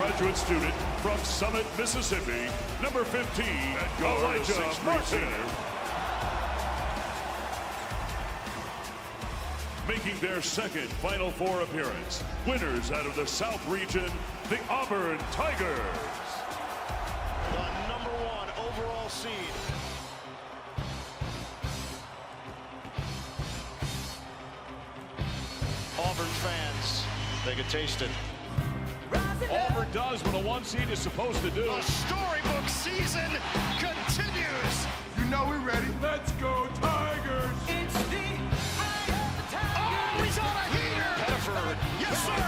Graduate student from Summit, Mississippi, number 15, Elijah Martin. Making their second Final Four appearance, winners out of the South region, the Auburn Tigers. The #1 overall seed. Auburn fans, they could taste it. Auburn does what a 1 seed is supposed to do. The storybook season continues. You know we're ready. Let's go Tigers! It's the eye of the tiger. Oh, he's on a heater. Hedford. Yes, sir.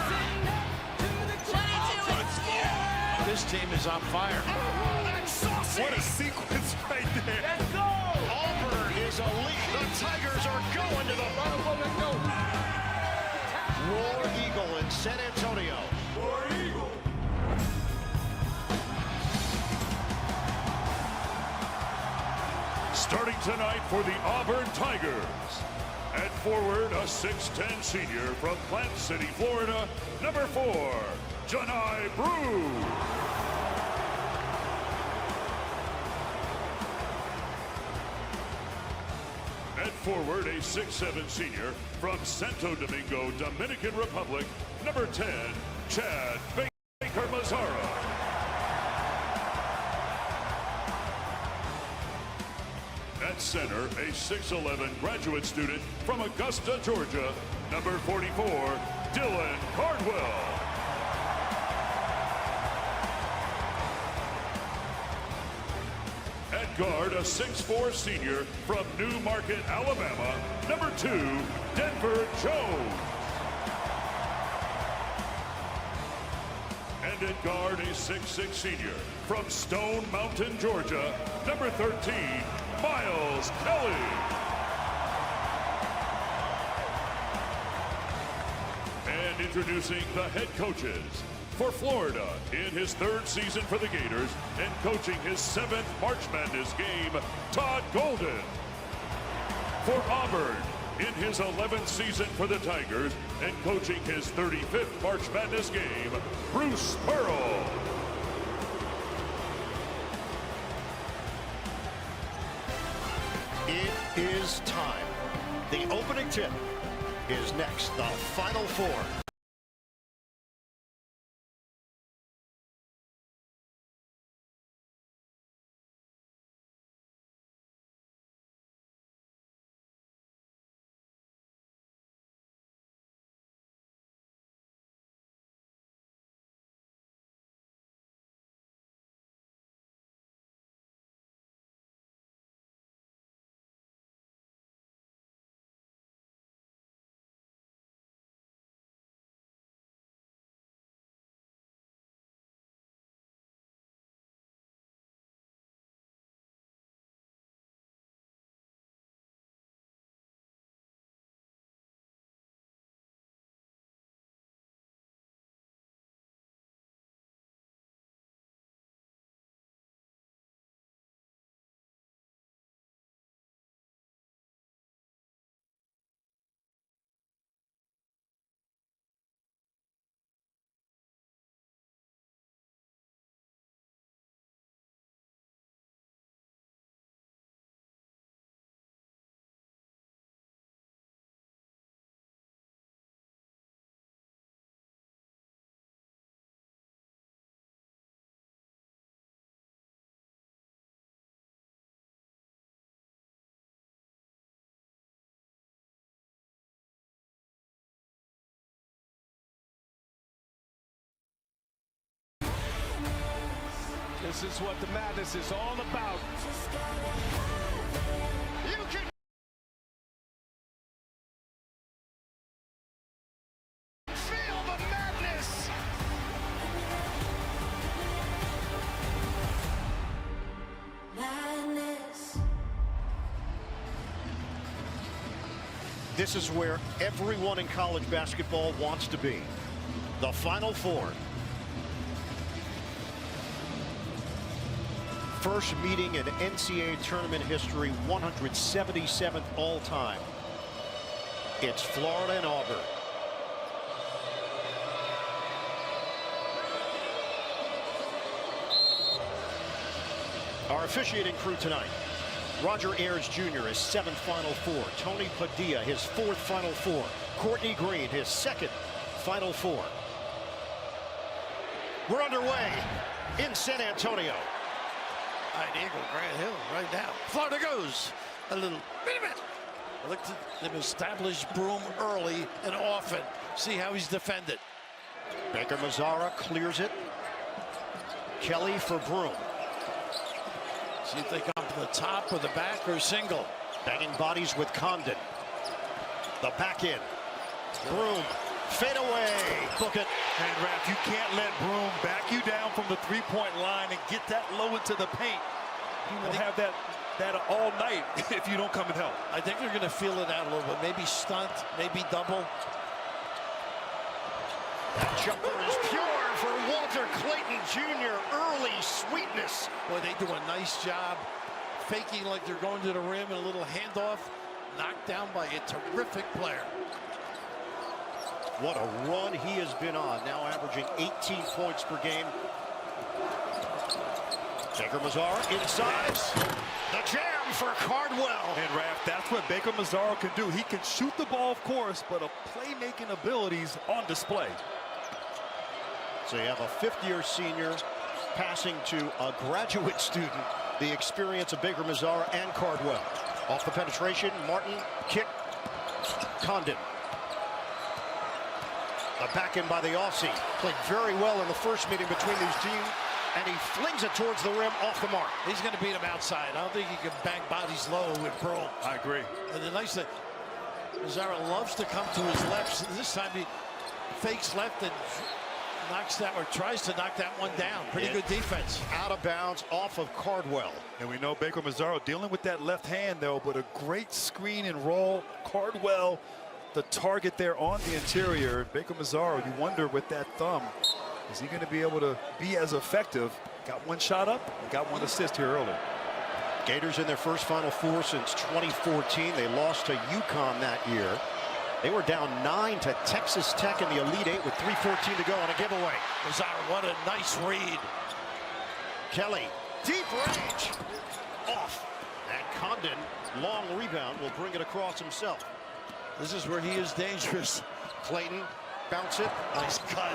This team is on fire. Oh, that's saucy. What a sequence right there. Let's go. Auburn is elite. The Tigers are going to the War Eagle in San Antonio. War Eagle. Starting tonight for the Auburn Tigers. At forward, a 6'10 senior from Plant City, Florida, number 4, Janai Brew. At forward, a 6'7 senior from Santo Domingo, Dominican Republic, number 10, Chad Baker Mazzara. At center, a 6'11 graduate student from Augusta, Georgia, number 44, Dylan Cardwell. At guard, a 6'4 senior from Newmarket, Alabama, number 2, Denver Jones. And at guard, a 6'6 senior from Stone Mountain, Georgia, number 13, Miles Kelly. And introducing the head coaches for Florida in his 3rd season for the Gators and coaching his 7th March Madness game, Todd Golden. For Auburn in his 11th season for the Tigers and coaching his 35th March Madness game, Bruce Pearl. It is time. The opening tip is next. The Final Four. This is what the madness is all about. You can feel the madness. This is where everyone in college basketball wants to be. The Final Four. First meeting in NCAA tournament history, 177th all-time. It's Florida and Auburn. Our officiating crew tonight. Roger Ayers Jr., his 7th Final Four. Tony Padilla, his 4th Final Four. Courtney Green, his 2nd Final Four. We're underway in San Antonio. Right angle, Grant Hill right now. Florida goes a little bit. Look to them establish Broom early and often. See how he's defended. Baker Mazzara clears it. Kelly for Broom. See if they come from the top or the back or single. Banging bodies with Condon. The back in. Broom. Fade away. Book it. And Raph, you can't let Broom back you down from the three-point line and get that low into the paint. He will have that all night if you don't come and help. I think they're going to feel it out a little bit. Maybe stunt, maybe double. That jumper is pure for Walter Clayton Jr. Early sweetness. Boy, they do a nice job faking like they're going to the rim and a little handoff. Knocked down by a terrific player. What a run he has been on, now averaging 18 points per game. Baker Mazzara inside. The jam for Cardwell. And Raph, that's what Baker Mazzara can do. He can shoot the ball, of course, but a playmaking abilities on display. So you have a 5th-year senior passing to a graduate student. The experience of Baker Mazzara and Cardwell. Off the penetration, Martin, kick, Condon. The back end by the Aussie. Played very well in the first meeting between these teams, and he flings it towards the rim off the mark. He's going to beat him outside. I don't think he can bang bodies low with Broom. I agree. And the nice thing, Mazzara loves to come to his left. So this time he fakes left and knocks that, or tries to knock that one down. Pretty good defense. Out of bounds off of Cardwell. And we know Baker Mazzara dealing with that left hand, though, but a great screen and roll. Cardwell, the target there on the interior. Baker Mazzara, you wonder with that thumb, is he going to be able to be as effective? Got one shot up, got one assist here early. Gators in their first Final Four since 2014. They lost to UConn that year. They were down 9 to Texas Tech in the Elite Eight with 3:14 to go on a giveaway. Mazzara, what a nice read. Kelly, deep range, off. And Condon, long rebound, will bring it across himself. This is where he is dangerous. Clayton, bounce it. Nice cut.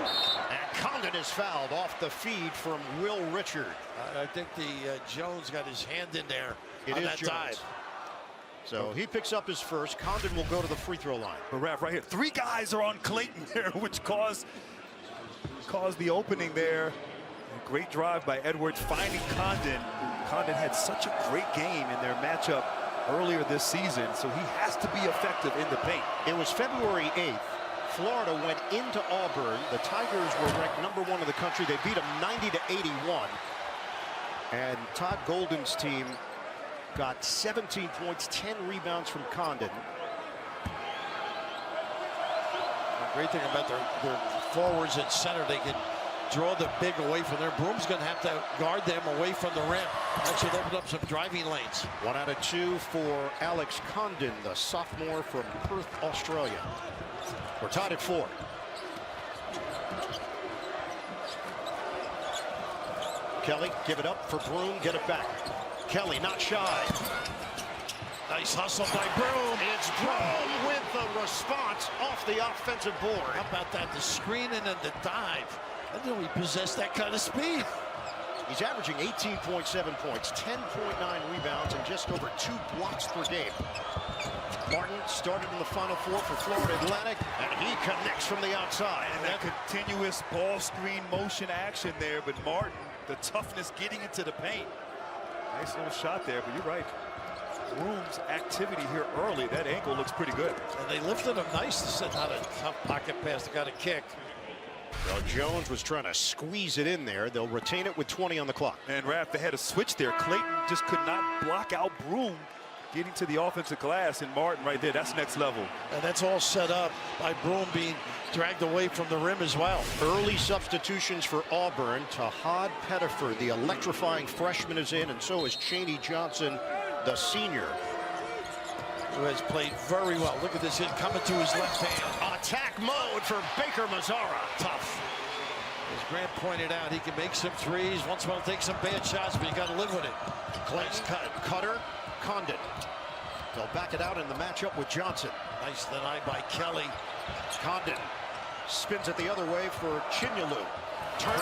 And Condon is fouled off the feed from Will Richard. I think the Jones got his hand in there It on is that Jones. dive. So he picks up his first. Condon will go to the free throw line. But Raph, right here, 3 guys are on Clayton there, which caused the opening there. A great drive by Edwards finding Condon. Condon had such a great game in their matchup earlier this season, so he has to be effective in the paint. It was February 8th. Florida went into Auburn. The Tigers were ranked #1 in the country. They beat them 90 to 81. And Todd Golden's team got 17 points, 10 rebounds from Condon. The great thing about their forwards at center, they can draw the big away from their. Broom's going to have to guard them away from the rim. That should open up some driving lanes. 1 out of 2 for Alex Condon, the sophomore from Perth, Australia. We're tied at 4. Kelly, give it up for Broom, get it back. Kelly, not shy. Nice hustle by Broom. It's Broom with the response off the offensive board. How about that? The screen and then the dive. I didn't know he possessed that kind of speed. He's averaging 18.7 points, 10.9 rebounds, and just over 2 blocks per game. Martin started in the Final Four for Florida Atlantic, and he connects from the outside. And that continuous ball screen motion action there, but Martin, the toughness getting into the paint. Nice little shot there, but you're right. Broom's activity here early, that ankle looks pretty good. And they lifted him nice. This is not a tough pocket pass. They got a kick. Well, Jones was trying to squeeze it in there. They'll retain it with 20 on the clock. And Raph, they had a switch there. Clayton just could not block out Broom getting to the offensive glass, and Martin right there, that's next level. And that's all set up by Broom being dragged away from the rim as well. Early substitutions for Auburn. Tahad Pettiford, the electrifying freshman, is in, and so is Chaney Johnson, the senior. Who has played very well. Look at this hit coming to his left hand. Attack mode for Baker Mazzara. Tough. As Grant pointed out, he can make some threes. Once in a while, take some bad shots, but you got to live with it. Clayton, Cutter, Condon. They'll back it out in the matchup with Johnson. Nice deny by Kelly. Condon spins it the other way for Chinyalu. Turn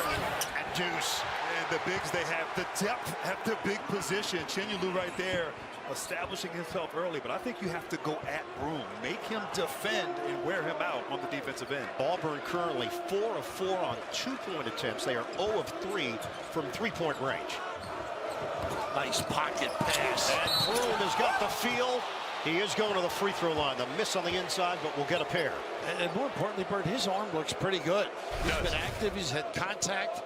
and deuce. And the bigs, they have the depth at the big position. Chinyalu right there, establishing himself early. But I think you have to go at Broom. Make him defend and wear him out on the defensive end. Auburn currently 4 of 4 on 2-point attempts. They are 0 of 3 from 3-point range. Nice pocket pass. And Broom has got the feel. He is going to the free throw line. The miss on the inside, but we'll get a pair. And more importantly, Bert, his arm looks pretty good. He's been active. He's had contact.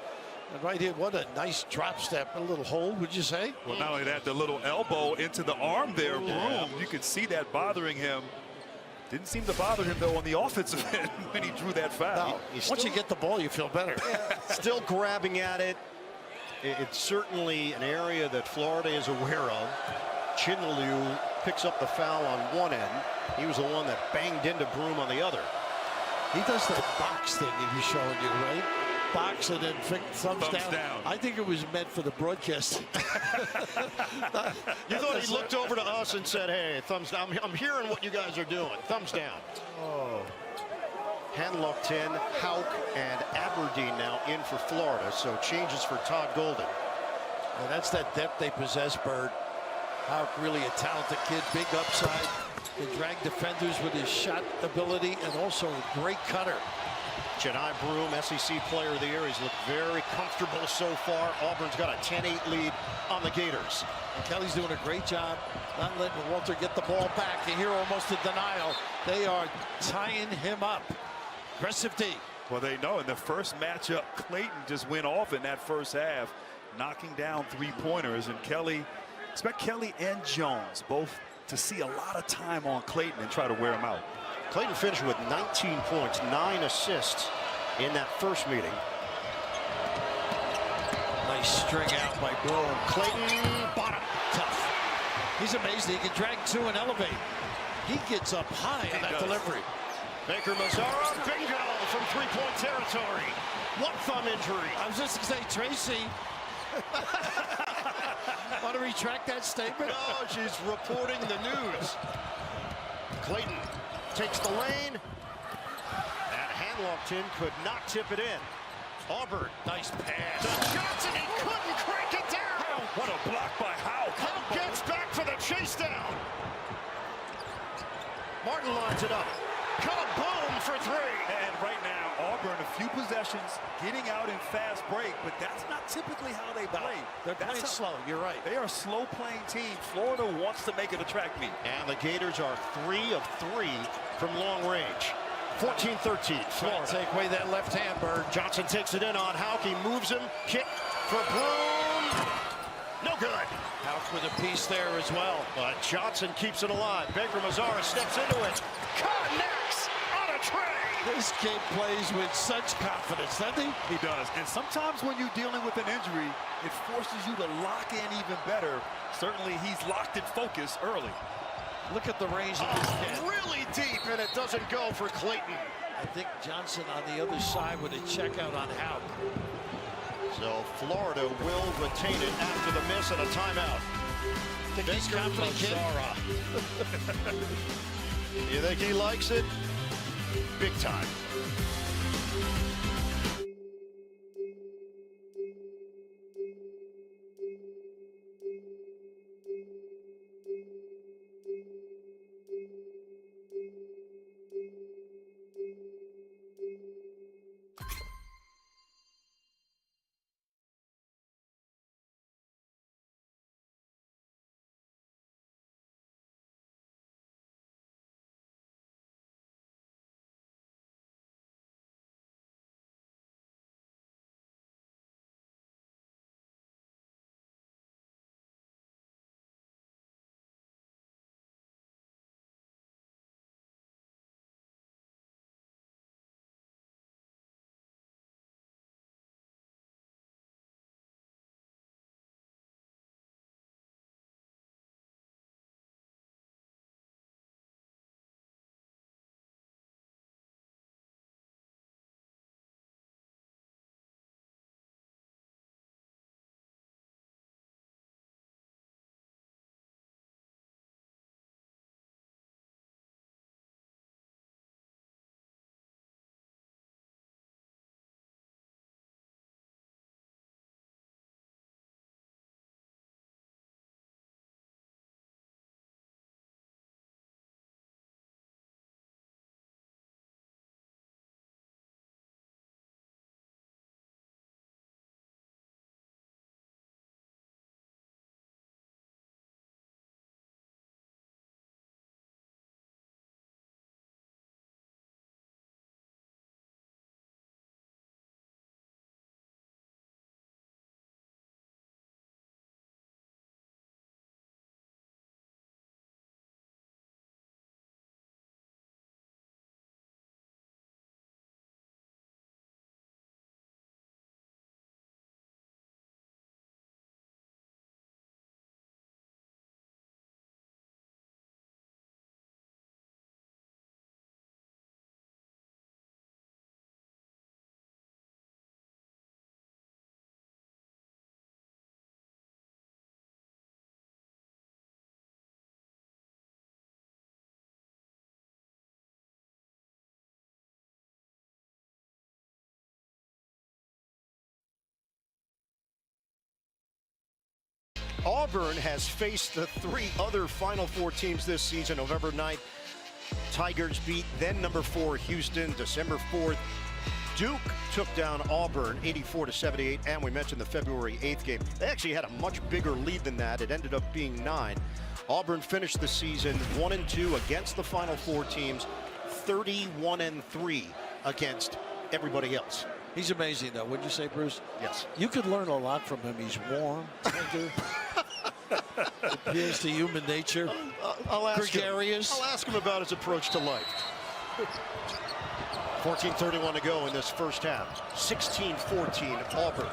And right here, what a nice drop step. A little hold, would you say? Well, not only that, the little elbow into the arm there, Broom. You could see that bothering him. Didn't seem to bother him, though, on the offensive end when he drew that foul. No, once you get the ball, you feel better. Still grabbing at it. It's certainly an area that Florida is aware of. Chinyalu picks up the foul on one end. He was the one that banged into Broom on the other. He does that box thing he was showing you, right? Box and then thumbs down. I think it was meant for the broadcast. You thought he looked over to us and said, hey, thumbs down. I'm hearing what you guys are doing. Thumbs down. Oh. Hanlock 10, Hauk, and Aberdeen now in for Florida. So changes for Todd Golden. And that's that depth they possess, Bird. Hauk, really a talented kid, big upside. Can drag defenders with his shot ability and also a great cutter. Jedi Broom, SEC Player of the Year. He's looked very comfortable so far. Auburn's got a 10-8 lead on the Gators. And Kelly's doing a great job not letting Walter get the ball back. And here almost a denial. They are tying him up. Aggressive D. Well, they know in the first matchup, Clayton just went off in that first half, knocking down three-pointers. And Kelly, expect Kelly and Jones both to see a lot of time on Clayton and try to wear him out. Clayton finished with 19 points, 9 assists in that first meeting. Nice string out by Broom. Clayton, bottom. Tough. He's amazing. He can drag two and elevate. He gets up high in that delivery. Baker Mazzara, bingo from three-point territory. What thumb injury? I was just going to say, Tracy. Want to retract that statement? No, she's reporting the news. Clayton takes the lane. And Hanlockton could not tip it in. Auburn. Nice pass. To Johnson, he couldn't crank it down. What a block by Hauk. Hauk gets back for the chase down. Martin lines it up. Kaboom for three. And right now, Auburn, a few possessions, getting out in fast break, but that's not typically how they play. They're playing slow. You're right. They are a slow-playing team. Florida wants to make it a track meet. And the Gators are 3 of 3 from long range. 14-13, Florida. Take away that left hand, Bird. Johnson takes it in on Hauk. He moves him. Kick for Broom. No good. Hauk with a piece there as well. But Johnson keeps it alive. Baker Mazzara steps into it. Connects on a tray. This kid plays with such confidence, doesn't he? He does. And sometimes when you're dealing with an injury, it forces you to lock in even better. Certainly, he's locked in focus early. Look at the range of this kid. Really deep, and it doesn't go for Clayton. I think Johnson on the other side with a check out on Hauk. So Florida will retain it after the miss and a timeout. Think he's confident, kid? You think he likes it? Big time. Auburn has faced the 3 other Final Four teams this season. November 9th, Tigers beat then number 4 Houston. December 4th, Duke took down Auburn 84-78, and we mentioned the February 8th game. They actually had a much bigger lead than that. It ended up being 9. Auburn finished the season 1-2 against the Final Four teams, 31-3 against everybody else. He's amazing, though, wouldn't you say, Bruce? Yes. You could learn a lot from him. He's warm, tender, appeals to human nature, gregarious. I'll ask him about his approach to life. 14:31 to go in this first half. 16-14 Auburn.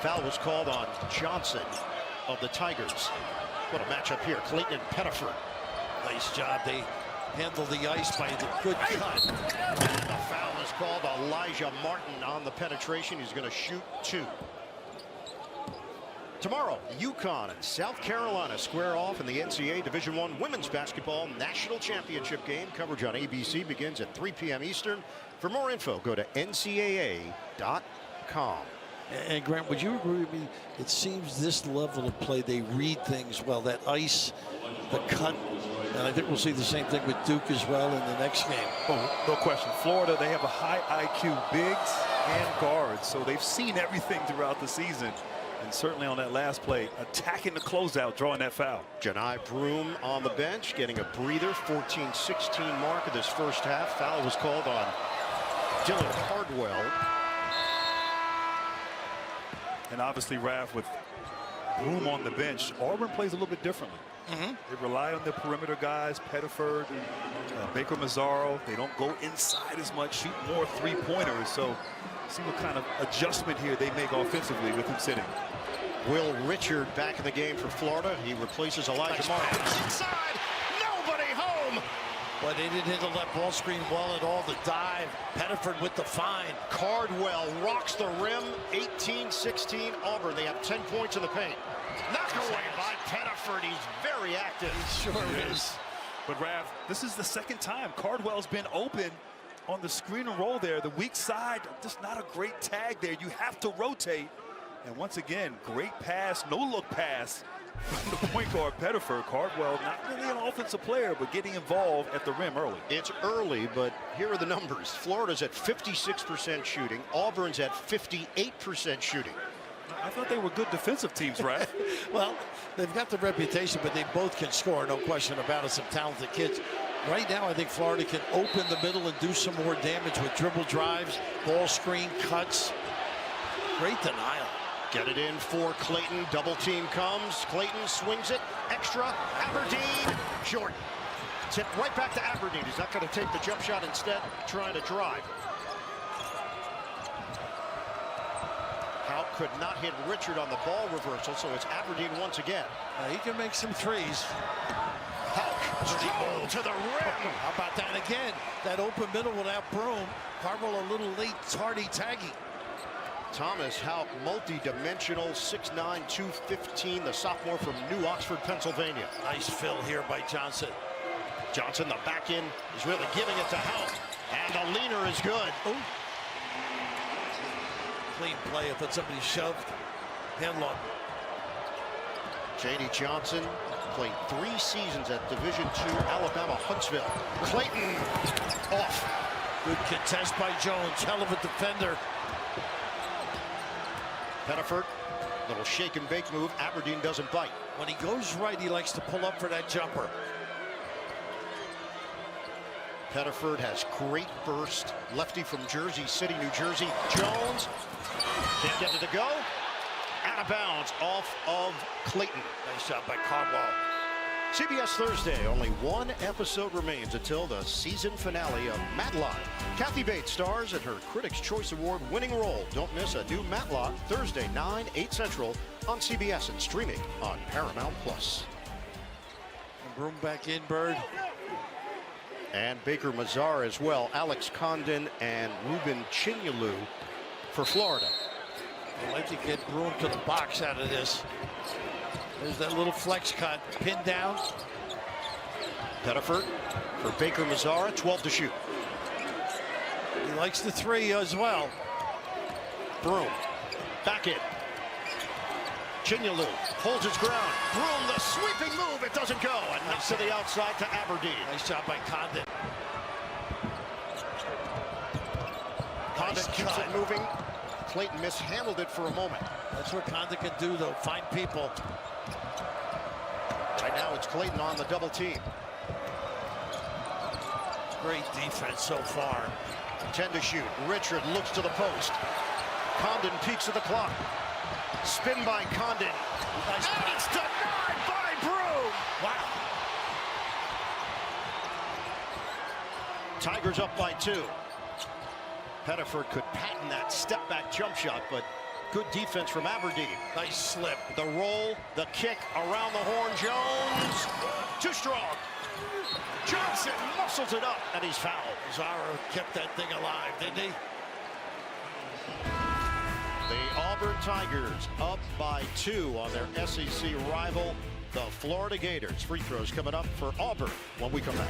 Foul was called on Johnson of the Tigers. What a matchup here. Clayton and Pettiford. Nice job. They handled the ice by the good cut. And the foul is called. Elijah Martin on the penetration. He's going to shoot 2. Tomorrow, UConn and South Carolina square off in the NCAA Division I Women's Basketball National Championship game. Coverage on ABC begins at 3 p.m. Eastern. For more info, go to ncaa.com. And Grant, would you agree with me? It seems this level of play, they read things well. That ice, the cut, and I think we'll see the same thing with Duke as well in the next game. Oh, no question. Florida, they have a high IQ bigs and guards, so they've seen everything throughout the season. And certainly on that last play, attacking the closeout, drawing that foul. Janai Broom on the bench, getting a breather. 14-16 mark of this first half. Foul was called on Dylan Cardwell. And obviously, Raph, with Broom on the bench, Auburn plays a little bit differently. They rely on their perimeter guys, Pettiford, Baker Mazzaro. They don't go inside as much, shoot more three-pointers. So see what kind of adjustment here they make offensively with him sitting. Will Richard back in the game for Florida. He replaces Elijah Martin. Inside, nobody home. But they didn't handle that ball screen well at all. The dive, Pettiford with the find. Cardwell rocks the rim. 18-16 Auburn. They have 10 points in the paint. Knocked away by Pettiford. He's very active. He sure is. But Raph, this is the second time Cardwell's been open on the screen and roll there. The weak side, just not a great tag there. You have to rotate. And once again, great pass, no-look pass from the point guard Pettiford. Cardwell, not really an offensive player, but getting involved at the rim early. It's early, but here are the numbers. Florida's at 56% shooting. Auburn's at 58% shooting. I thought they were good defensive teams, right? Well, they've got the reputation, but they both can score, no question about it. Some talented kids. Right now, I think Florida can open the middle and do some more damage with dribble drives, ball screen, cuts. Great denial. Get it in for Clayton. Double team comes. Clayton swings it. Extra. Aberdeen. Short. Tip right back to Aberdeen. He's not going to take the jump shot, instead trying to drive. Houck could not hit Richard on the ball reversal, so it's Aberdeen once again. He can make some threes. Houck strong to the rim. How about that again? That open middle without Broom. Cardwell a little late, tardy tagging. Thomas Houck, multi-dimensional, 6'9", 215, the sophomore from New Oxford, Pennsylvania. Nice fill here by Johnson. Johnson, the back end, is really giving it to Houck. And the leaner is good. Ooh. Clean play. I thought somebody shoved. Handlock. J.D. Johnson played 3 seasons at Division II Alabama Huntsville. Clayton off. Good contest by Jones. Hell of a defender. Pettiford, little shake and bake move. Aberdeen doesn't bite. When he goes right, he likes to pull up for that jumper. Pettiford has great burst. Lefty from Jersey City, New Jersey. Jones can't get it to go. Out of bounds off of Clayton. Nice shot by Cardwell. CBS Thursday. Only 1 episode remains until the season finale of Matlock. Kathy Bates stars in her Critics' Choice Award winning role. Don't miss a new Matlock Thursday, 9, 8 Central on CBS and streaming on Paramount+. And Broom back in, Bird. And Baker Mazzar as well. Alex Condon and Ruben Chinyelu for Florida. I'd like to get Broom to the box out of this. There's that little flex cut. Pinned down. Pettiford for Baker Mazzara, 12 to shoot. He likes the 3 as well. Broom back in. Chinyelu holds his ground. Broom, the sweeping move. It doesn't go. And knocks to the outside to Aberdeen. Nice job by Condon. Condon keeps it moving. Clayton mishandled it for a moment. That's what Condon can do, though. Find people. Right now it's Clayton on the double team. Great defense so far. 10 to shoot. Richard looks to the post. Condon peeks at the clock. Spin by Condon. Nice. And it's denied by Broom. Wow. Tigers up by 2. Pettiford could patent that step-back jump shot, but good defense from Aberdeen. Nice slip. The roll, the kick around the horn. Jones, too strong. Johnson muscles it up, and he's fouled. Mazzaro kept that thing alive, didn't he? The Auburn Tigers up by 2 on their SEC rival, the Florida Gators. Free throws coming up for Auburn when we come back.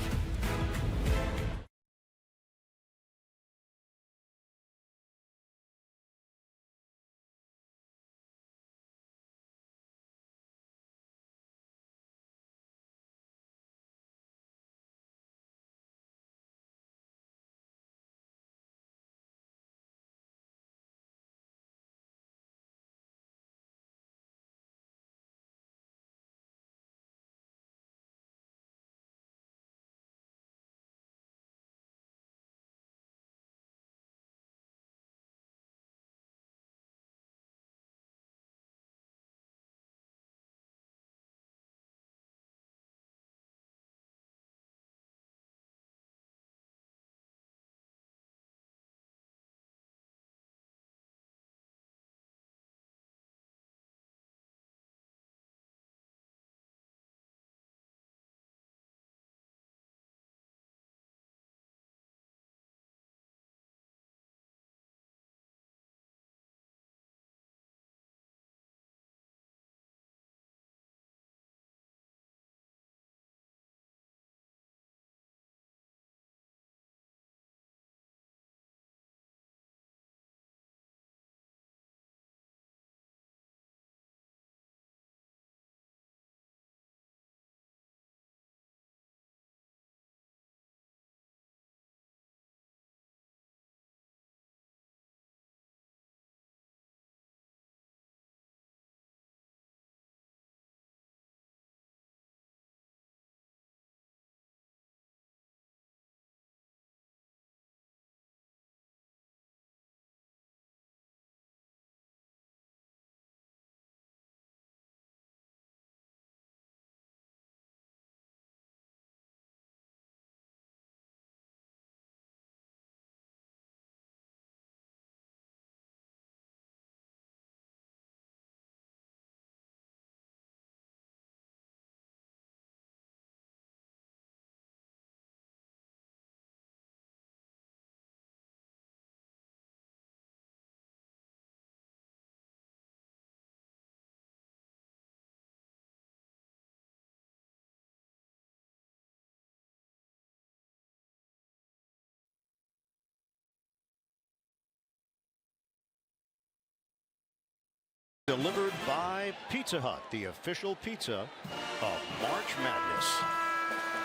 Delivered by Pizza Hut, the official pizza of March Madness.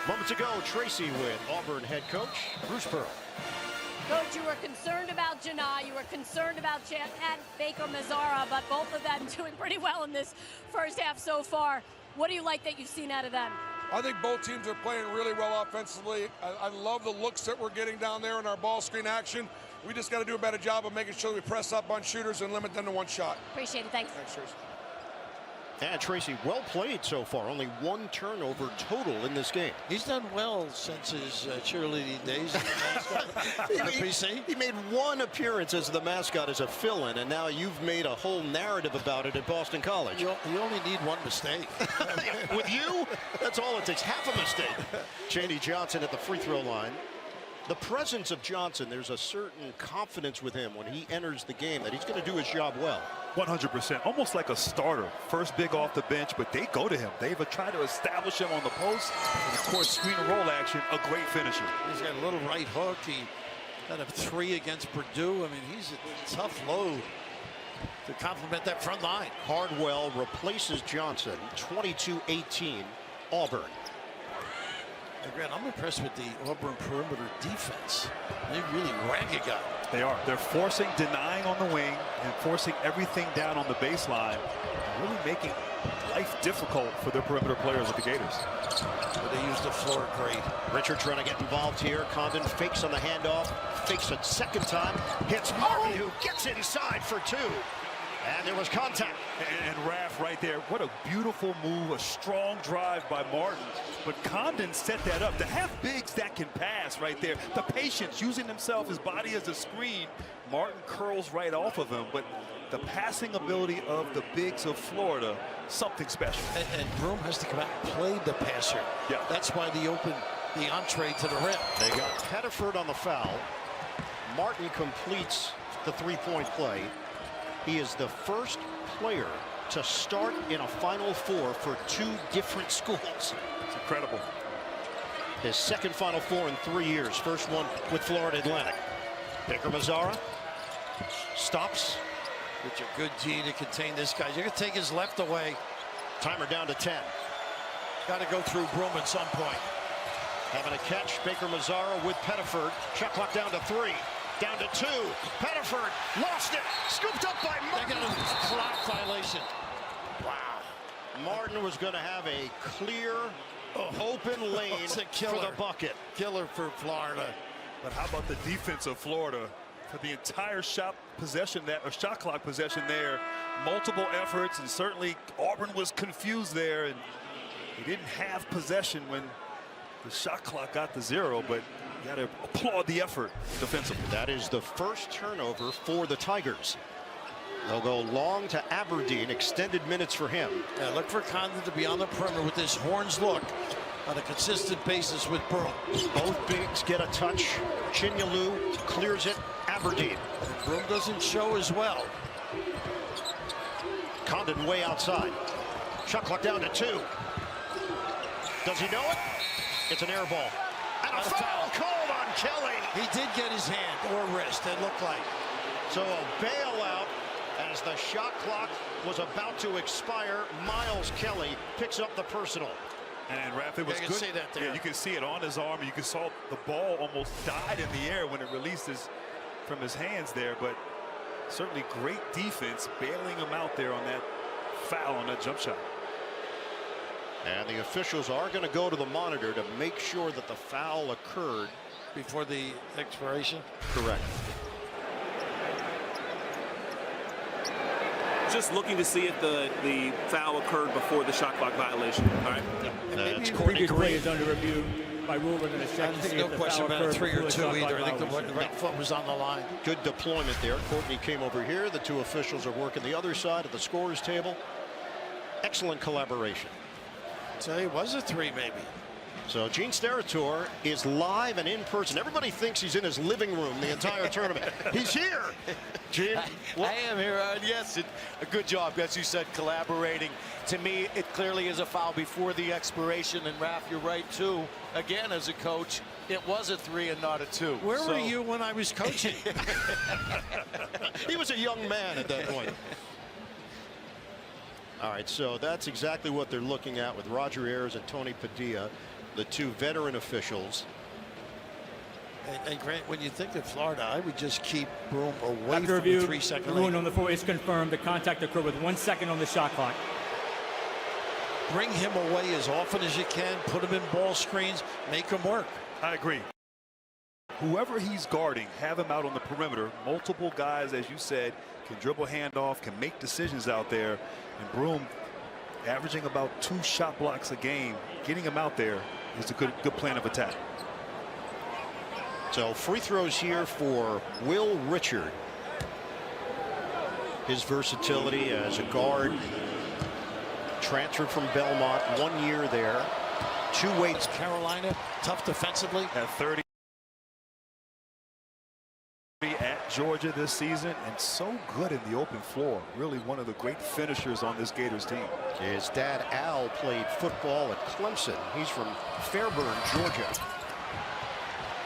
Moments ago, Tracy with Auburn head coach Bruce Pearl. Coach, you were concerned about Janai, you were concerned about Chet and Baker Mazzara, but both of them doing pretty well in this first half so far. What do you like that you've seen out of them? I think both teams are playing really well offensively. I love the looks that we're getting down there in our ball screen action. We just got to do a better job of making sure we press up on shooters and limit them to one shot. Appreciate it. Thanks. Thanks, Tracy. And Tracy, well played so far. Only 1 turnover total in this game. He's done well since his cheerleading days in the PC. He made 1 appearance as the mascot as a fill-in, and now you've made a whole narrative about it at Boston College. You only need 1 mistake. With you, that's all it takes. Half a mistake. Chaney Johnson at the free throw line. The presence of Johnson, there's a certain confidence with him when he enters the game that he's going to do his job well. 100%, almost like a starter. First big off the bench, but they go to him. They've tried to establish him on the post. And of course, screen and roll action, a great finisher. He's got a little right hook. He had a 3 against Purdue. I mean, he's a tough load. to complement that front line. Cardwell replaces Johnson. 22-18 Auburn. And Grant, I'm impressed with the Auburn perimeter defense. They really rang a guy. They are. They're forcing denying on the wing and forcing everything down on the baseline. Really making life difficult for their perimeter players at the Gators. But they use the floor great. Richard trying to get involved here. Condon fakes on the handoff. Fakes it second time. Hits Martin, who gets inside for two. And there was contact. And Raph right there. What a beautiful move. A strong drive by Martin. But Condon set that up. To have bigs that can pass right there. The patience, using himself, his body as a screen. Martin curls right off of him. But the passing ability of the bigs of Florida, something special. And Broome has to come out and play the passer. Yeah. That's why the entree to the rim. They got Pettiford on the foul. Martin completes the three-point play. He is the first player to start in a Final Four for two different schools. It's incredible. His second Final Four in 3 years. First one with Florida Atlantic. Baker Mazzara stops. It's a good G to contain this guy. You're going to take his left away. Timer down to 10. Got to go through Broome at some point. Having a catch, Baker Mazzara with Pettiford. Shot clock down to 3. Down to 2. Pettiford lost it. Scooped up by Martin. Clock violation. Wow. Martin was going to have a clear, open lane It's a for killer. the bucket. Killer for Florida. But how about the defense of Florida for the entire shot clock possession there? Multiple efforts, and certainly Auburn was confused there, and he didn't have possession when the shot clock got to 0, but you got to applaud the effort defensively. That is the first turnover for the Tigers. They'll go long to Aberdeen, extended minutes for him. Yeah, look for Condon to be on the perimeter with this horns look on a consistent basis with Broome. Both bigs get a touch. Chinyalu clears it. Aberdeen. Broome doesn't show as well. Condon way outside. Shot clock down to 2. Does he know it? It's an air ball. And a foul called on Kelly. He did get his hand or wrist, it looked like. So a bailout as the shot clock was about to expire. Miles Kelly picks up the personal. And Raph, it was you good. can see that there. Yeah, you can see it on his arm. You can saw the ball almost died in the air when it releases from his hands there. But certainly great defense, bailing him out there on that foul on that jump shot. And the officials are going to go to the monitor to make sure that the foul occurred Before the expiration? correct. Just looking to see if the foul occurred before the shot clock violation. All right. That's The Courtney previous play Green. is under review by rule. We're going to I check to think see no if the question foul about a occurred 3 or before the 2 shot clock either. I think the violation. right foot was on the line. Good deployment there. Courtney came over here. The two officials are working the other side of the scorer's table. Excellent collaboration. So it was a 3 maybe. So Gene Steratore is live and in person. Everybody thinks he's in his living room the entire tournament. He's here. Gene, I am here. Yes, a good job, as you said, collaborating. To me, it clearly is a foul before the expiration. And Raph, you're right too. Again, as a coach, it was a 3 and not a 2. Where were you when I was coaching? he was a young man at that point. All right, so that's exactly what they're looking at with Roger Ayers and Tony Padilla, the two veteran officials. And Grant, when you think of Florida, I would just keep Broome away After from review, the 3-second ruling lane. on the floor is confirmed. The contact occurred with 1 second on the shot clock. Bring him away as often as you can. Put him in ball screens. Make him work. I agree. Whoever he's guarding, have him out on the perimeter. Multiple guys, as you said, can dribble handoff, can make decisions out there. And Broome averaging about 2 shot blocks a game. Getting him out there is a good plan of attack. So free throws here for Will Richard. His versatility as a guard. Transferred from Belmont, 1 year there. 2 weights. Carolina, tough defensively. At 30 at Georgia this season, and so good in the open floor. Really one of the great finishers on this Gators team. His dad Al played football at Clemson. He's from Fairburn, Georgia.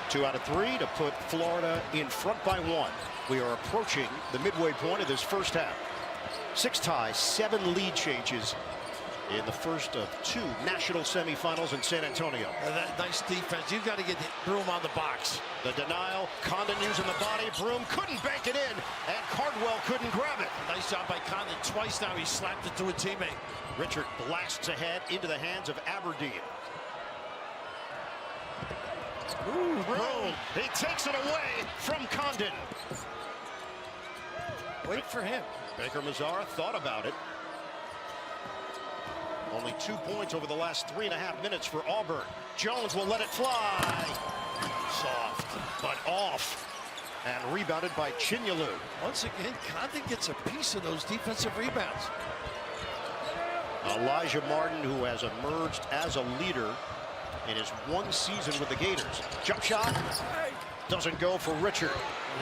2 out of 3 to put Florida in front by 1. We are approaching the midway point of this first half. 6 ties, 7 lead changes in the first of 2 national semifinals in San Antonio. That nice defense. You've got to get Broom on the box. The denial, Condon using the body. Broom couldn't bank it in, and Cardwell couldn't grab it. Nice job by Condon. Twice now he slapped it to a teammate. Richard blasts ahead into the hands of Aberdeen. Ooh, Broom, he takes it away from Condon. Wait for him. Baker Mazzara thought about it. Only 2 points over the last 3.5 minutes for Auburn. Jones will let it fly. Soft, but off. And rebounded by Chinyalu. Once again, Condon gets a piece of those defensive rebounds. Elijah Martin, who has emerged as a leader in his 1 season with the Gators. Jump shot doesn't go for Richard.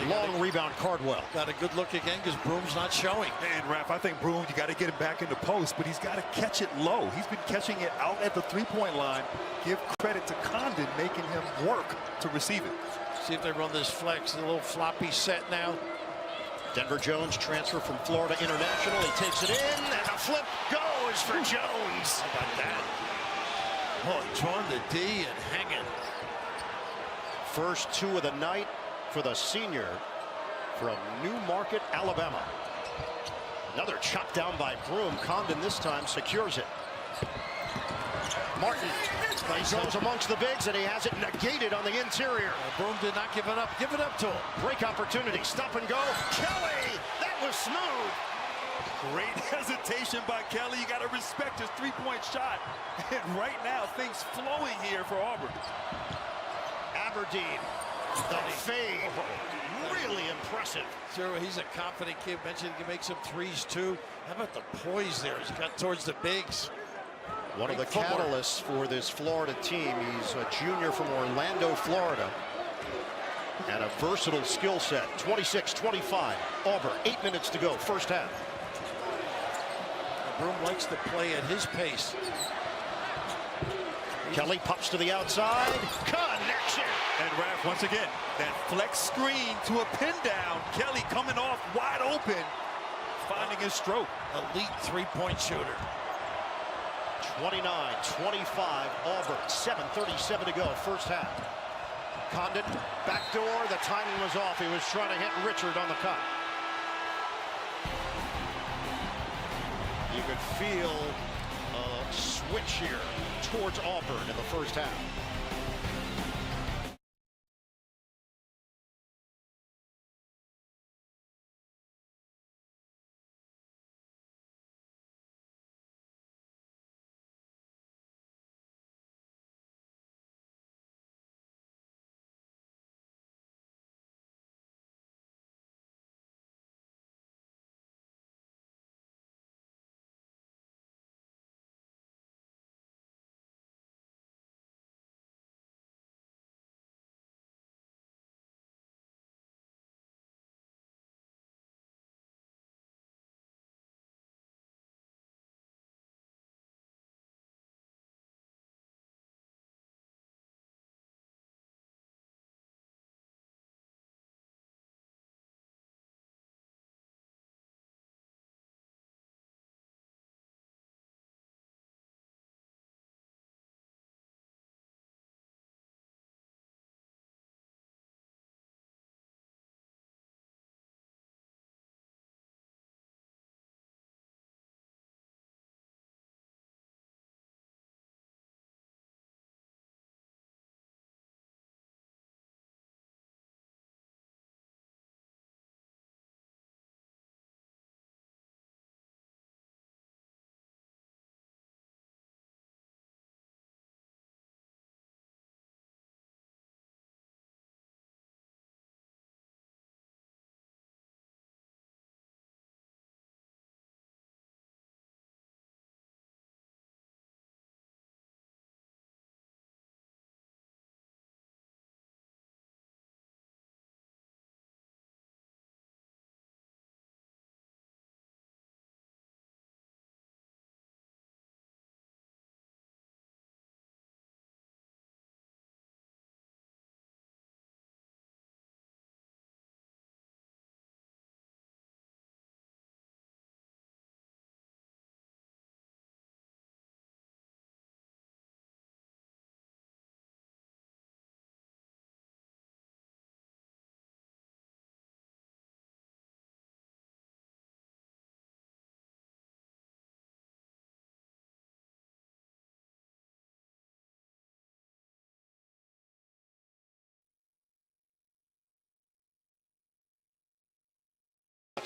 Long rebound, Cardwell. Got a good look again because Broom's not showing. And Raph, I think Broom, you got to get him back in the post, but he's got to catch it low. He's been catching it out at the 3-point line. Give credit to Condon making him work to receive it. See if they run this flex, a little floppy set now. Denver Jones transfer from Florida International. He takes it in, and a flip goes for Jones. How about that? Oh, drawing the D and hanging. First 2 of the night for the senior from Newmarket, Alabama. Another chop down by Broom. Condon this time secures it. Martin, he goes amongst the bigs, and he has it negated on the interior. Broom did not give it up. Give it up to him. Break opportunity, stop and go. Kelly, that was smooth. Great hesitation by Kelly. You got to respect his 3-point shot. And right now, things flowing here for Auburn. Aberdeen, the fade, really impressive. Sure, he's a confident kid. Mentioned he can make some threes too. How about the poise there? He's got towards the bigs. One of the catalysts for this Florida team. He's a junior from Orlando, Florida. And a versatile skill set. 26-25. Auburn, 8 minutes to go, first half. Broom likes to play at his pace. Kelly pops to the outside. Connection. And Raph, once again, that flex screen to a pin down. Kelly coming off wide open, finding his stroke. Elite 3-point shooter. 29-25 Auburn. 7:37 to go, first half. Condon, back door. The timing was off. He was trying to hit Richard on the cut. You could feel a switch here towards Auburn in the first half.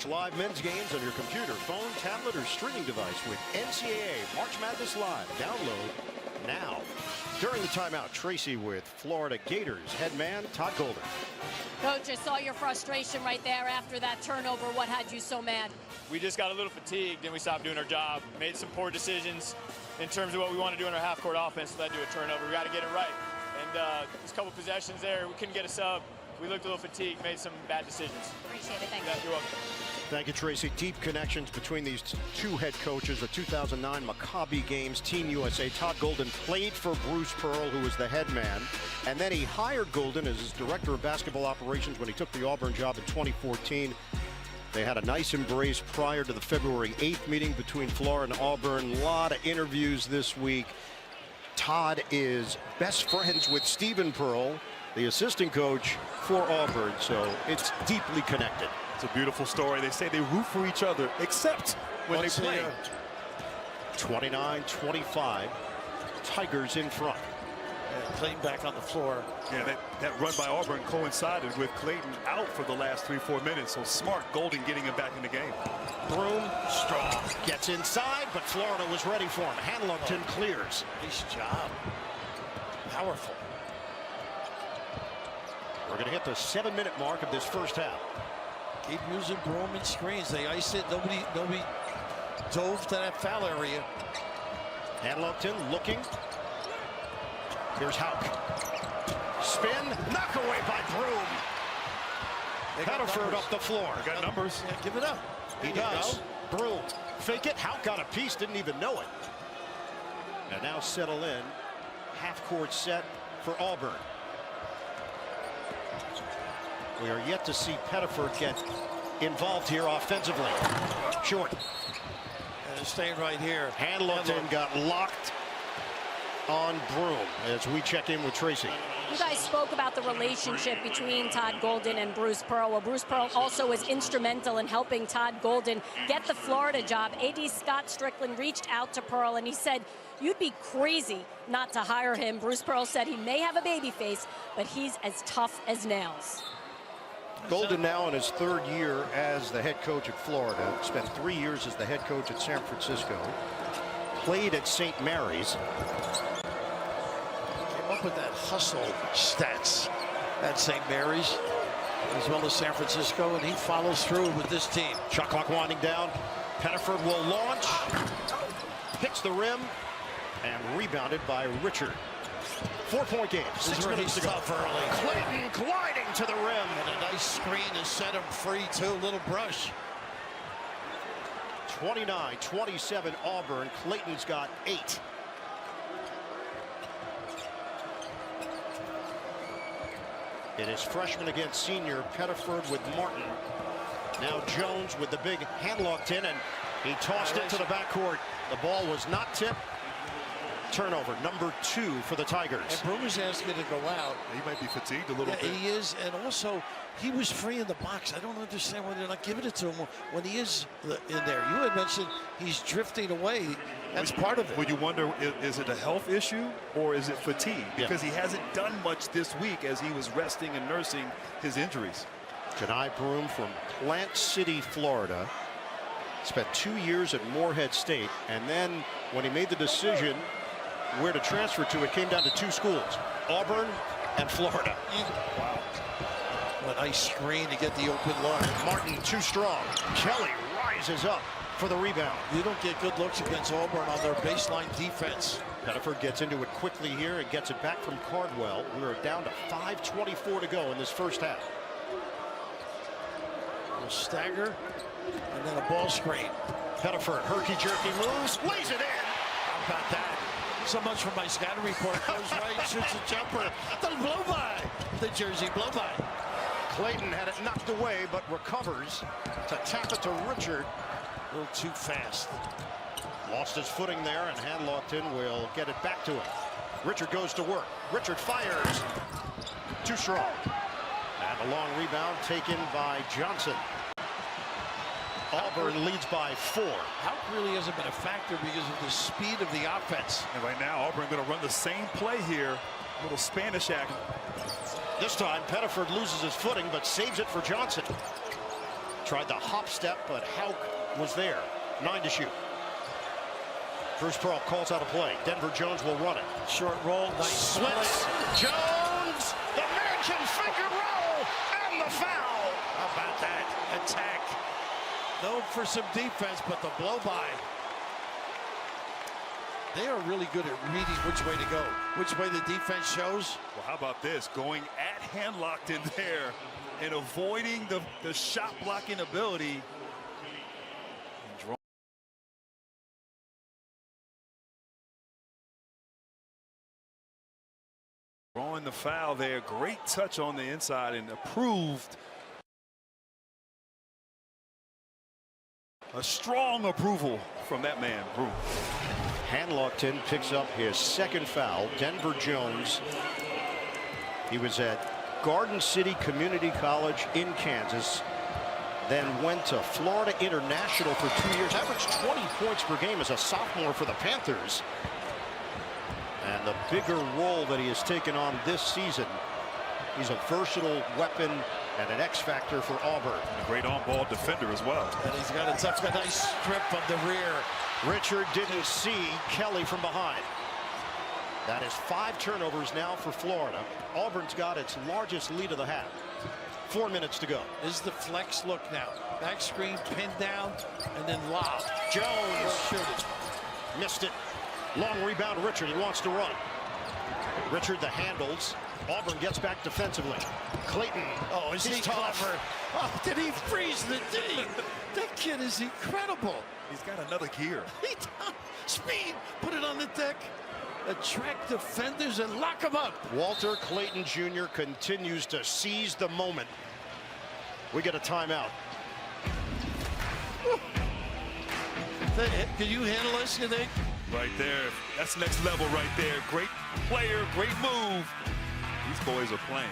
Watch live men's games on your computer, phone, tablet, or streaming device with NCAA March Madness Live. Download now. During the timeout, Tracy with Florida Gators head man Todd Golden. Coach, I saw your frustration right there after that turnover. What had you so mad? We just got a little fatigued, and we stopped doing our job. Made some poor decisions in terms of what we want to do in our half-court offense. Led to a turnover. We got to get it right. And just a couple possessions there, we couldn't get a sub. We looked a little fatigued, made some bad decisions. Appreciate it. Thank you. You're welcome. Thank you, Tracy. Deep connections between these two head coaches. The 2009 Maccabi Games, Team USA. Todd Golden played for Bruce Pearl, who was the head man. And then he hired Golden as his director of basketball operations when he took the Auburn job in 2014. They had a nice embrace prior to the February 8th meeting between Florida and Auburn. A lot of interviews this week. Todd is best friends with Stephen Pearl, the assistant coach for Auburn, so it's deeply connected. It's a beautiful story. They say they root for each other, except when they play. 29-25, Tigers in front. Clayton back on the floor. Yeah, that run by Auburn coincided with Clayton out for the last 3-4 minutes. So smart Golden getting him back in the game. Broom, strong, gets inside, but Florida was ready for him. Hanlongton clears. Nice job. Powerful. We're going to hit the 7-minute mark of this first half. Keep using Broom and screens. They iced it. Nobody dove to that foul area. Hanlongton looking. Here's Houck. Spin, knock away by Broom. Pettiford up the floor. They got numbers. Yeah, give it up. He does. Broom, fake it. Houck got a piece, didn't even know it. And now settle in. Half-court set for Auburn. We are yet to see Pettiford get involved here offensively. Short. And staying right here. Hanlongton got locked on Broom as we check in with Tracy. You guys spoke about the relationship between Todd Golden and Bruce Pearl. Well, Bruce Pearl also was instrumental in helping Todd Golden get the Florida job. AD Scott Strickland reached out to Pearl and he said, "You'd be crazy not to hire him." Bruce Pearl said he may have a baby face, but he's as tough as nails. Golden now in his third year as the head coach at Florida. Spent 3 years as the head coach at San Francisco. Played at St. Mary's. Came up with that hustle stats at St. Mary's as well as San Francisco, and he follows through with this team. Shot clock winding down. Pettiford will launch. Hits the rim and rebounded by Richard. 4-point game. 6 minutes to go. Early. Clayton gliding to the rim. And a nice screen to set him free too. Little brush. 29-27 Auburn. Clayton's got 8. It is freshman against senior Pettiford with Martin. Now Jones with the big Hanlongton, and he tossed it to the backcourt. The ball was not tipped. Turnover, number 2 for the Tigers. And Broom is asking to go out. He might be fatigued a little bit. He is, and also he was free in the box. I don't understand why they're not giving it to him when he is in there. You had mentioned he's drifting away. That's part of it. Well, you wonder, is it a health issue or is it fatigue? Because he hasn't done much this week as he was resting and nursing his injuries. Janai Broom from Plant City, Florida. Spent 2 years at Morehead State, and then when he made the decision where to transfer to, it came down to 2 schools, Auburn and Florida. Wow. What a nice screen to get the open look. Martin too strong. Kelly rises up for the rebound. You don't get good looks against Auburn on their baseline defense. Pettiford gets into it quickly here and gets it back from Cardwell. We're down to 5:24 to go in this first half. A stagger and then a ball screen. Pettiford, herky-jerky moves, lays it in. How about that? So much for my scouting report. Goes right, shoots a jumper. The blow by. The Jersey blow by. Clayton had it knocked away, but recovers to tap it to Richard. A little too fast. Lost his footing there, and Hanlongton will get it back to him. Richard goes to work. Richard fires. Too strong. And a long rebound taken by Johnson. Auburn leads by 4. Houck really hasn't been a factor because of the speed of the offense. And right now, Auburn going to run the same play here. A little Spanish act. This time, Pettiford loses his footing, but saves it for Johnson. Tried the hop step, but Hauk was there. 9 to shoot. Bruce Pearl calls out a play. Denver Jones will run it. Short roll, nice Slits. Jones, the magic finger roll, and the foul. How about that attack? Known for some defense, but the blow by. They are really good at reading which way to go, which way the defense shows. Well, how about this? Going at hand locked in there and avoiding the shot blocking ability. Drawing the foul there. Great touch on the inside and approved. A strong approval from that man, Brew. Hanlockton picks up his second foul. Denver Jones. He was at Garden City Community College in Kansas, then went to Florida International for 2 years, averaged 20 points per game as a sophomore for the Panthers. And the bigger role that he has taken on this season, he's a versatile weapon and an X factor for Auburn. A great on-ball defender as well. And he's got a nice strip from the rear. Richard didn't see Kelly from behind. That is 5 turnovers now for Florida. Auburn's got its largest lead of the half. 4 minutes to go. This is the flex look now. Back screen, pinned down, and then lob. Jones shoot it. Missed it. Long rebound, Richard. He wants to run. Richard the handles. Auburn gets back defensively. Clayton. Oh, is he clever? Oh, did he freeze the D? That kid is incredible. He's got another gear. Speed. Put it on the deck. Attract defenders and lock them up. Walter Clayton Jr. continues to seize the moment. We get a timeout. Can you handle this, you think? Right there. That's next level right there. Great player, great move. These boys are playing.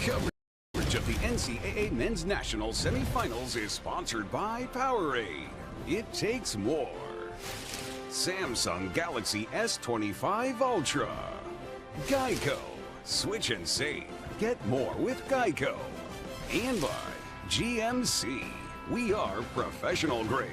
Coverage of the NCAA Men's National Semifinals is sponsored by Powerade. It takes more. Samsung Galaxy S25 Ultra. Geico. Switch and save. Get more with Geico. And by GMC. We are professional grade.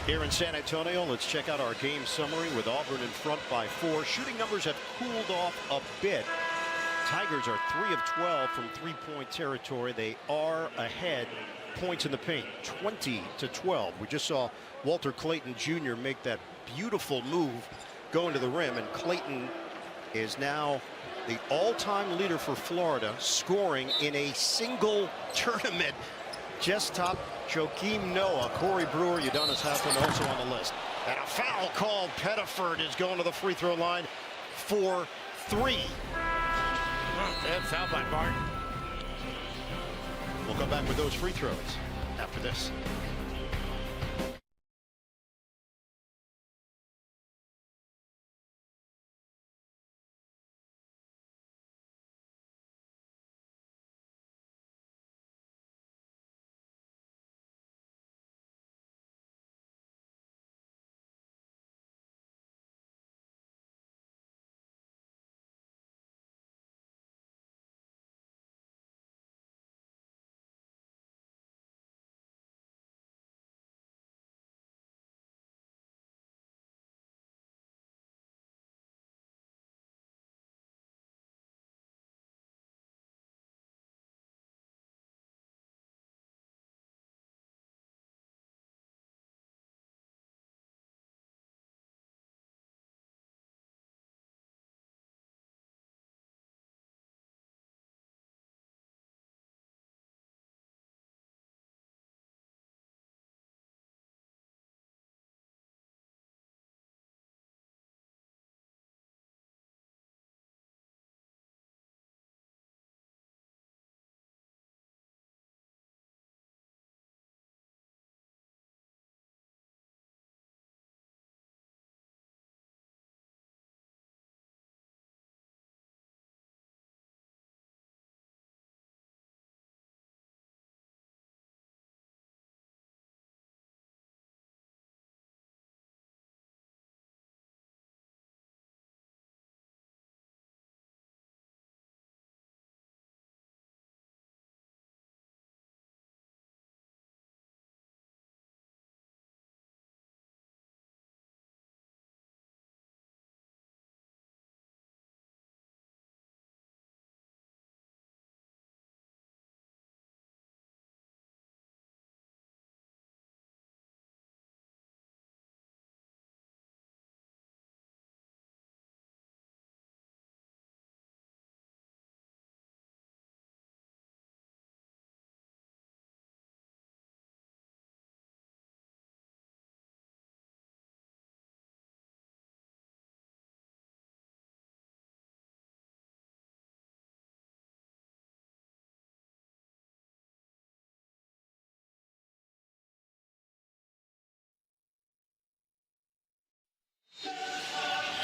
Here in San Antonio, let's check out our game summary with Auburn in front by 4. Shooting numbers have cooled off a bit Tigers are 3 of 12 from three-point territory. They are ahead points in the paint, 20-12. We just saw Walter Clayton Jr. make that beautiful move going to the rim, and Clayton is now the all-time leader for Florida, scoring in a single tournament. Just top Joakim Noah. Corey Brewer, Udonis Haslem also on the list. And a foul called. Pettiford is going to the free throw line for 3. Bad foul by Martin. We'll come back with those free throws after this.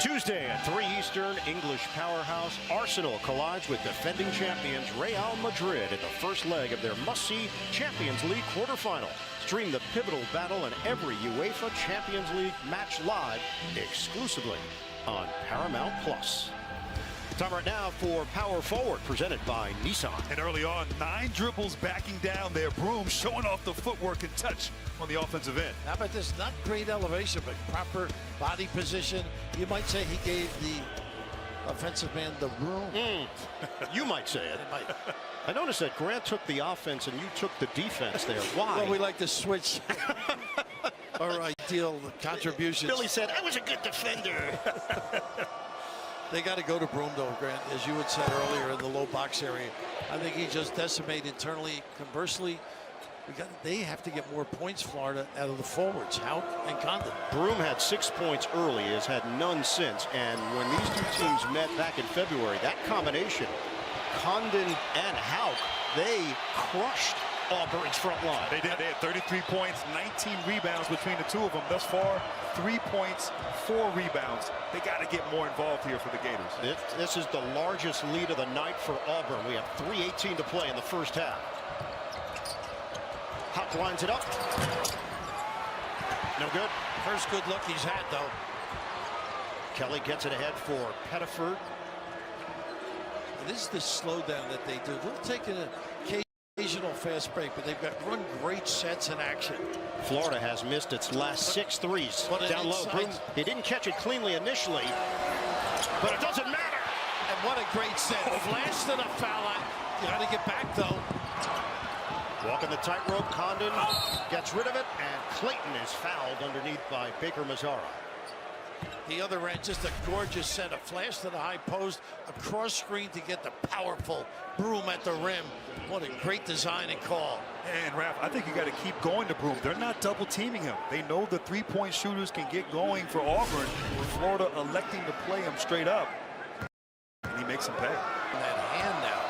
Tuesday at 3 Eastern, English powerhouse Arsenal collides with defending champions Real Madrid in the first leg of their must-see Champions League quarterfinal. Stream the pivotal battle and every UEFA Champions League match live exclusively on Paramount Plus. Time right now for Power Forward, presented by Nissan. And early on, 9 dribbles backing down their Broom, showing off the footwork and touch on the offensive end. How about this? Not great elevation, but proper body position. You might say he gave the offensive man the room. You might say it. I noticed that Grant took the offense and you took the defense there. Why? Well, we like to switch our ideal contributions. Billy said, I was a good defender. They got to go to Broom, though, Grant, as you had said earlier, in the low box area. I think he just decimated internally. Conversely, they have to get more points, Florida, out of the forwards, Houck and Condon. Broom had 6 points early, has had none since. And when these two teams met back in February, that combination, Condon and Houck, they crushed Auburn's front line. They did. They had 33 points, 19 rebounds between the two of them. Thus far, 3 points, 4 rebounds. They got to get more involved here for the Gators. This is the largest lead of the night for Auburn. We have 3:18 to play in the first half. Houck lines it up. No good. First good look he's had, though. Kelly gets it ahead for Pettiford. This is the slowdown that they do. They'll take an occasional fast break, but they've got run great sets in action. Florida has missed its last 6 threes. Down low. Broom, he didn't catch it cleanly initially, but it doesn't matter And what a great set. Flash to the foul line. You got to get back, though. Walking the tightrope, Condon gets rid of it, and Clayton is fouled underneath by Baker Mazzara. The other end, just a gorgeous set. A flash to the high post, a cross screen to get the powerful Broom at the rim. What a great design and call. And Raph, I think you got to keep going to Broom. They're not double teaming him. They know the three-point shooters can get going for Auburn. Florida electing to play him straight up. And he makes him pay. That hand now.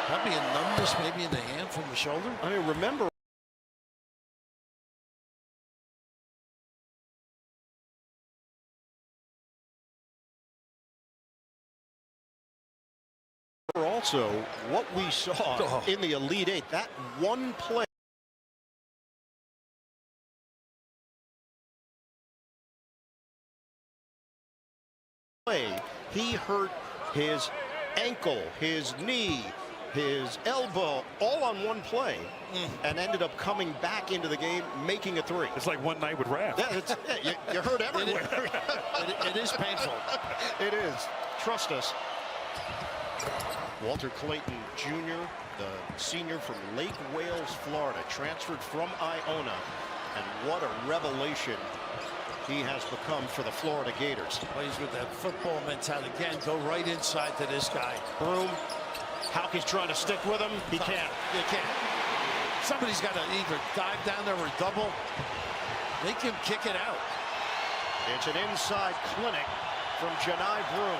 Probably a numbness maybe in the hand from the shoulder. I mean, remember, also what we saw in the Elite Eight, that one play. He hurt his ankle, his knee, his elbow, all on one play, and ended up coming back into the game, making a three. It's like one night with Raph. Yeah, you hurt everywhere. It is painful. It is. Trust us. Walter Clayton Jr., the senior from Lake Wales, Florida, transferred from Iona, and what a revelation he has become for the Florida Gators. Plays with that football mentality. Again, go right inside to this guy. Broom. Hauke's trying to stick with him. He can't. You can't. Somebody's got to either dive down there or double. They can kick it out. It's an inside clinic from Janai Broom.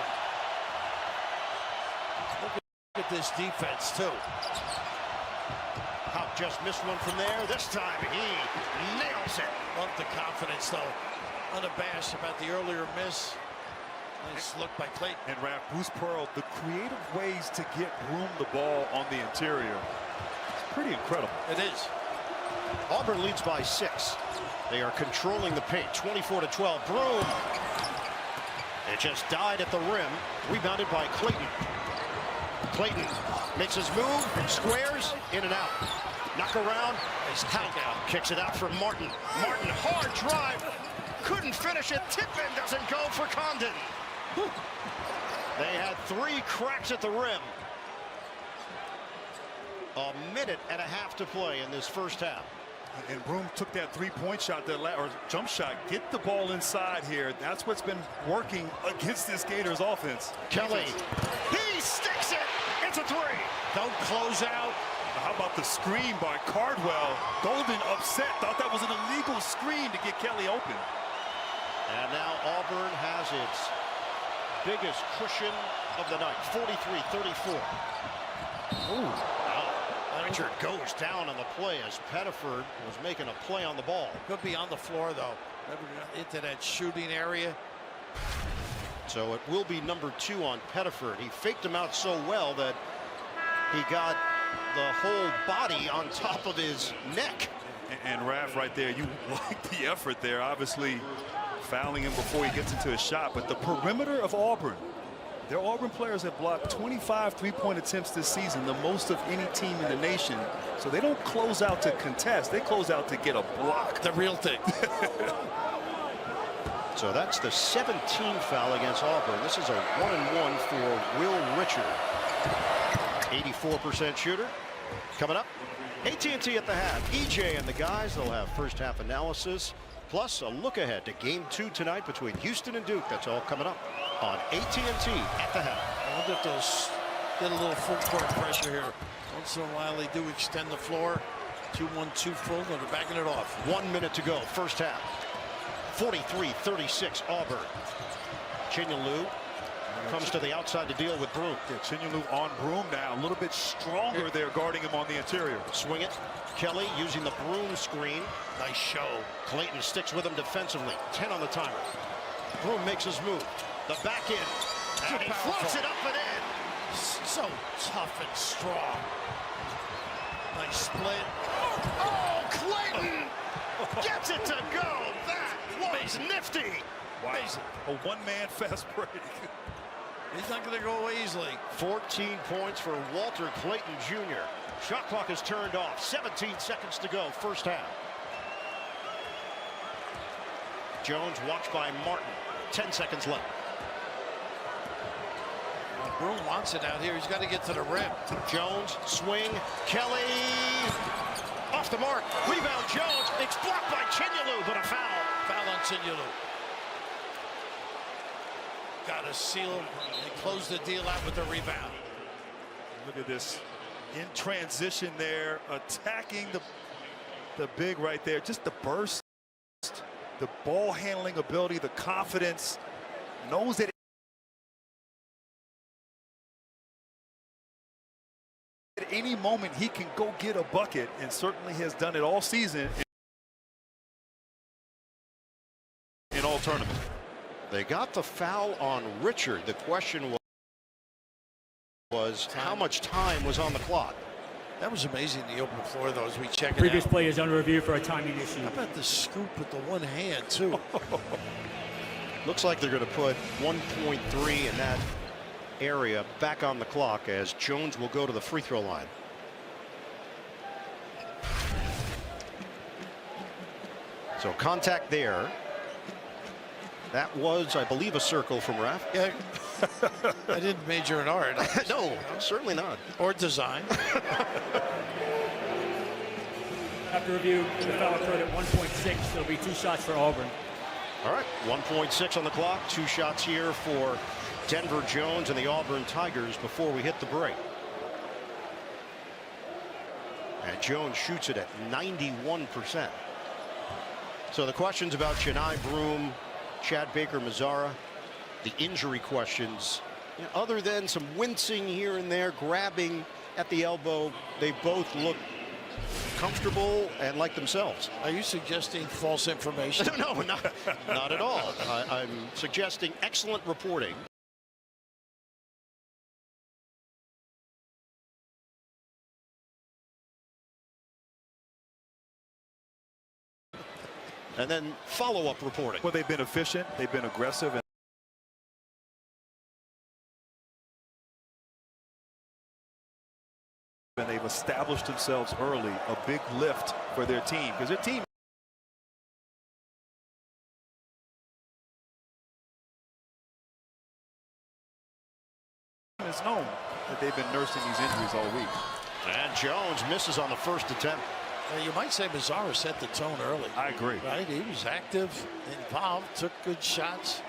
Look at this defense, too. Hauke just missed one from there. This time he nails it. Love the confidence, though. Unabashed about the earlier miss. Nice look by Clayton. And Raph, Bruce Pearl, the creative ways to get Broom the ball on the interior. It's pretty incredible. It is. Auburn leads by 6. They are controlling the paint, 24-12. Broom. It just died at the rim. Rebounded by Clayton. Clayton makes his move, squares, in and out. Knock around. Hauke kicks it out for Martin. Martin, hard drive. Couldn't finish it. Tip-in doesn't go for Condon. They had 3 cracks at the rim. A minute and a half to play in this first half. And Broom took that three-point shot, or jump shot. Get the ball inside here. That's what's been working against this Gators offense. Kelly, he sticks it. It's a 3. Don't close out. How about the screen by Cardwell? Golden upset. Thought that was an illegal screen to get Kelly open. And now Auburn has its biggest cushion of the night, 43-34. Ooh. Wow. Richard goes down on the play as Pettiford was making a play on the ball. Could be on the floor, though. Never got into that shooting area. So it will be number 2 on Pettiford. He faked him out so well that he got the whole body on top of his neck. And Raph, right there, you like the effort there. Obviously, fouling him before he gets into a shot. But the perimeter of Auburn, their Auburn players have blocked 25 three-point attempts this season, the most of any team in the nation. So they don't close out to contest. They close out to get a block. The real thing. So that's the 17th foul against Auburn. This is a 1-and-1 for Will Richard. 84% shooter. Coming up, AT&T at the half. EJ and the guys, they'll have first half analysis, plus a look ahead to game 2 tonight between Houston and Duke. That's all coming up on AT&T at the half. I wonder if they'll get a little full court pressure here. Once in a while they do extend the floor. 2-1-2 full, and they're backing it off. 1 minute to go, first half. 43-36 Auburn. Chinyelu comes to the outside to deal with Broom. Yeah, Chinyelu on Broom now, a little bit stronger there guarding him on the interior. Swing it. Kelly using the Broom screen. Nice show. Clayton sticks with him defensively. 10 on the timer. Broom makes his move. The back end. And he floats it up and in. So tough and strong. Nice split. Oh, Clayton gets it to go. That was nifty. Wow. A one-man fast break. He's not going to go easily. 14 points for Walter Clayton Jr. Shot clock is turned off. 17 seconds to go, first half. Jones watched by Martin. 10 seconds left. Broom wants it out here. He's got to get to the rim. Jones, swing, Kelly, off the mark, rebound Jones. It's blocked by Chinyelu, but a foul. Foul on Chinyelu. Got to seal and close the deal out with the rebound. Look at this in transition there, attacking the big right there. Just the burst, the ball handling ability, the confidence, knows that at any moment he can go get a bucket, and certainly has done it all season in all tournaments. They got the foul on Richard. The question was how much time was on the clock. That was amazing, the open floor, though, as we check it Previous out. play is under review for a timing issue. How about the scoop with the one hand, too? Looks like they're going to put 1.3 in that area back on the clock as Jones will go to the free throw line. So contact there. That was, I believe, a circle from Raf. Yeah. I didn't major in art. No, certainly not. Or design. After review, the foul occurred at 1.6. There'll be 2 shots for Auburn. All right, 1.6 on the clock. 2 shots here for Denver Jones and the Auburn Tigers before we hit the break. And Jones shoots it at 91%. So the questions about Chani Broom, Chad Baker-Mazara, the injury questions, other than some wincing here and there, grabbing at the elbow, they both look comfortable and like themselves. Are you suggesting false information? No, not at all. I'm suggesting excellent reporting. And then follow-up reporting. Well, they've been efficient, they've been aggressive, and they've established themselves early, a big lift for their team, because their team is known that they've been nursing these injuries all week. And Jones misses on the first attempt. You might say Mazara set the tone early. I agree. Right? He was active, involved, took good shots,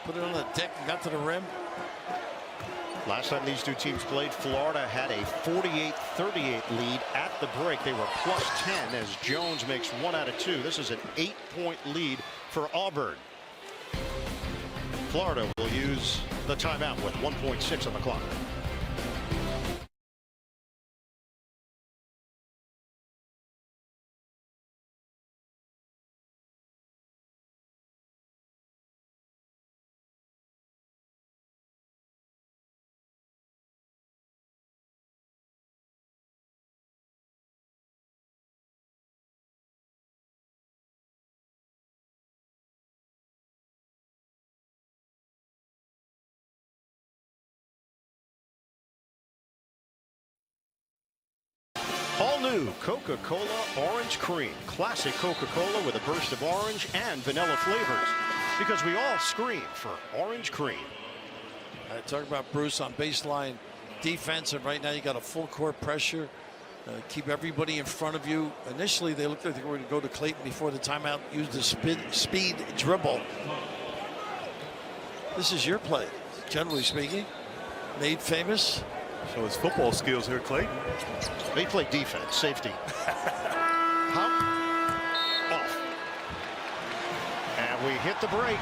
put it on the deck, and got to the rim. Last time these two teams played, Florida had a 48-38 lead at the break. They were plus 10 as Jones makes 1 out of 2. This is an 8-point lead for Auburn. Florida will use the timeout with 1.6 on the clock. All new Coca-Cola Orange Cream. Classic Coca-Cola with a burst of orange and vanilla flavors. Because we all scream for Orange Cream. I talk about Bruce on baseline defense, and right now you got a full court pressure. Keep everybody in front of you. Initially, they looked like they were going to go to Clayton before the timeout, use the speed dribble. This is your play, generally speaking. Made famous. So his football skills here, Clayton. They play defense, safety. Pump, off. And we hit the break.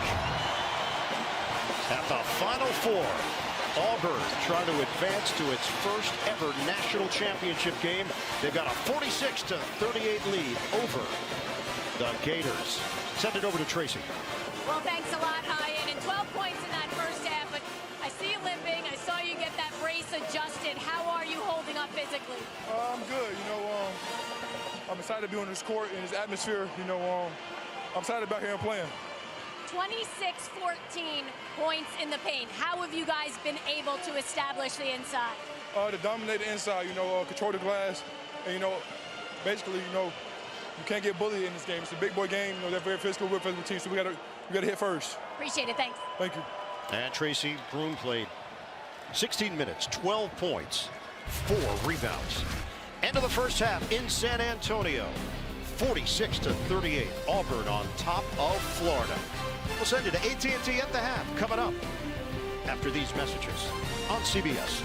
At the Final Four, Auburn trying to advance to its first ever national championship game. They've got a 46-38 lead over the Gators. Send it over to Tracy. Well, thanks a lot, Hyatt. And 12 points in that first half, but I see you limping. I saw you get that brace adjusted. How are you holding up physically? I'm good. I'm excited to be on this court in this atmosphere. I'm excited about here and playing. 26-14 points in the paint. How have you guys been able to establish the inside? To dominate the inside, control the glass, and basically, you can't get bullied in this game. It's a big boy game. They're very physical, real physical team, so we gotta hit first. Appreciate it. Thanks. Thank you. And Tracy Broom played 16 minutes, 12 points, 4 rebounds. End of the first half in San Antonio. 46-38. Auburn on top of Florida. We'll send you to AT&T at the half coming up after these messages on CBS.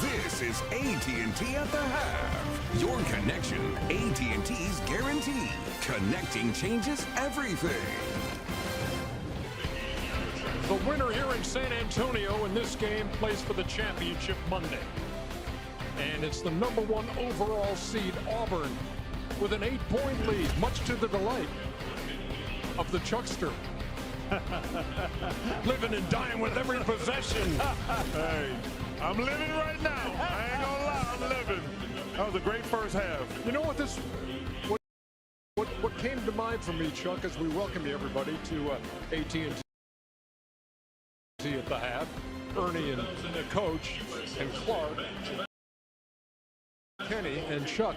This is AT&T at the half. Your connection, AT&T's guarantee. Connecting changes everything. The winner here in San Antonio in this game plays for the championship Monday. And it's the #1 overall seed Auburn with an 8-point lead, much to the delight of the Chuckster. Living and dying with every possession. Hey, I'm living right now. I ain't gonna lie, I'm living. That was a great first half. You know what what came to mind for me, Chuck, as we welcome you everybody to AT&T at the half. Ernie and the coach and Clark, Kenny and Chuck.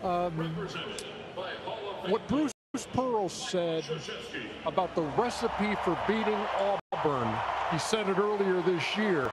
What Bruce Pearl said about the recipe for beating Auburn, he said it earlier this year.